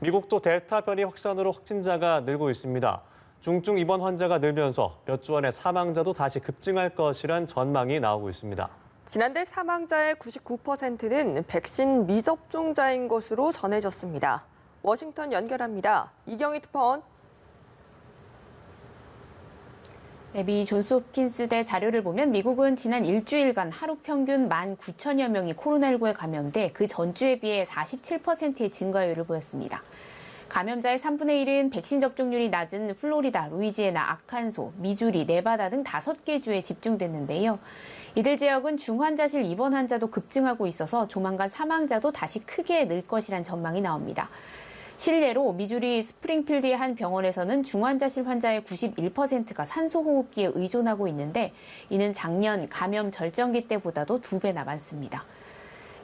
미국도 델타 변이 확산으로 확진자가 늘고 있습니다. 중증 입원 환자가 늘면서 몇 주 안에 사망자도 다시 급증할 것이란 전망이 나오고 있습니다. 지난달 사망자의 99%는 백신 미접종자인 것으로 전해졌습니다. 워싱턴 연결합니다. 이경희 특파원. 네, 미 존스홉킨스대 자료를 보면 미국은 지난 일주일간 하루 평균 19,000여 명이 코로나19에 감염돼 그 전주에 비해 47%의 증가율을 보였습니다. 감염자의 3분의 1은 백신 접종률이 낮은 플로리다, 루이지애나, 아칸소, 미주리, 네바다 등 5개 주에 집중됐는데요. 이들 지역은 중환자실 입원 환자도 급증하고 있어서 조만간 사망자도 다시 크게 늘 것이란 전망이 나옵니다. 실례로 미주리 스프링필드의 한 병원에서는 중환자실 환자의 91%가 산소호흡기에 의존하고 있는데 이는 작년 감염 절정기 때보다도 2배나 많습니다.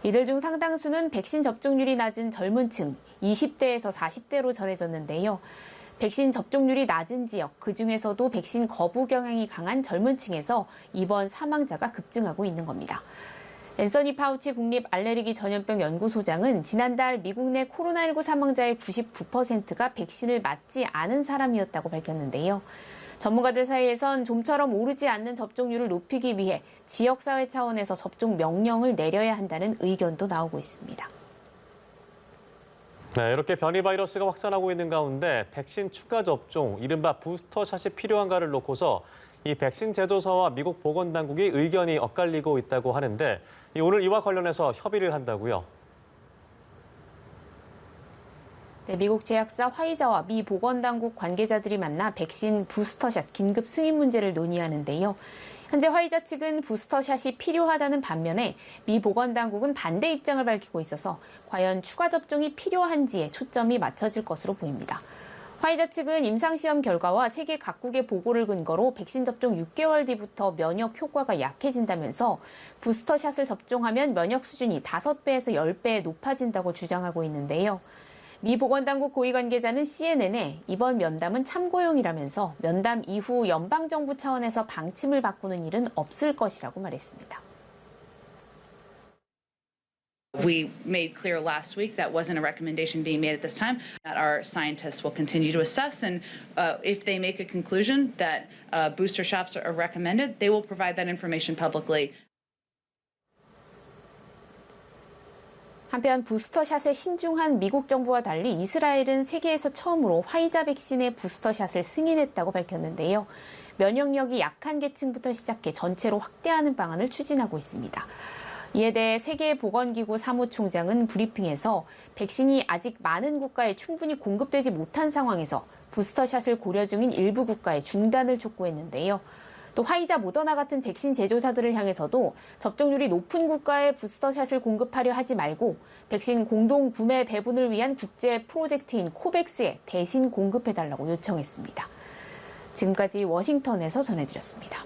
이들 중 상당수는 백신 접종률이 낮은 젊은 층, 20대에서 40대로 전해졌는데요. 백신 접종률이 낮은 지역, 그중에서도 백신 거부 경향이 강한 젊은 층에서 이번 사망자가 급증하고 있는 겁니다. 앤서니 파우치 국립 알레르기 전염병 연구소장은 지난달 미국 내 코로나19 사망자의 99%가 백신을 맞지 않은 사람이었다고 밝혔는데요. 전문가들 사이에선 좀처럼 오르지 않는 접종률을 높이기 위해 지역사회 차원에서 접종 명령을 내려야 한다는 의견도 나오고 있습니다. 네, 이렇게 변이 바이러스가 확산하고 있는 가운데 백신 추가 접종, 이른바 부스터샷이 필요한가를 놓고서 이 백신 제조사와 미국 보건당국이 의견이 엇갈리고 있다고 하는데 오늘 이와 관련해서 협의를 한다고요. 네, 미국 제약사 화이자와 미 보건당국 관계자들이 만나 백신 부스터샷 긴급 승인 문제를 논의하는데요. 현재 화이자 측은 부스터샷이 필요하다는 반면에 미 보건당국은 반대 입장을 밝히고 있어서 과연 추가 접종이 필요한지에 초점이 맞춰질 것으로 보입니다. 화이자 측은 임상시험 결과와 세계 각국의 보고를 근거로 백신 접종 6개월 뒤부터 면역 효과가 약해진다면서 부스터샷을 접종하면 면역 수준이 5배에서 10배 높아진다고 주장하고 있는데요. 미 보건당국 고위 관계자는 CNN에 이번 면담은 참고용이라면서 면담 이후 연방정부 차원에서 방침을 바꾸는 일은 없을 것이라고 말했습니다. We made clear last week that wasn't a recommendation being made at this time, that our scientists will continue to assess, and if they make a conclusion that booster shots are recommended, they will provide that information publicly. 한편 부스터샷에 신중한 미국 정부와 달리 이스라엘은 세계에서 처음으로 화이자 백신의 부스터샷을 승인했다고 밝혔는데요. 면역력이 약한 계층부터 시작해 전체로 확대하는 방안을 추진하고 있습니다. 이에 대해 세계보건기구 사무총장은 브리핑에서 백신이 아직 많은 국가에 충분히 공급되지 못한 상황에서 부스터샷을 고려 중인 일부 국가의 중단을 촉구했는데요. 또 화이자, 모더나 같은 백신 제조사들을 향해서도 접종률이 높은 국가에 부스터샷을 공급하려 하지 말고 백신 공동 구매 배분을 위한 국제 프로젝트인 코백스에 대신 공급해달라고 요청했습니다. 지금까지 워싱턴에서 전해드렸습니다.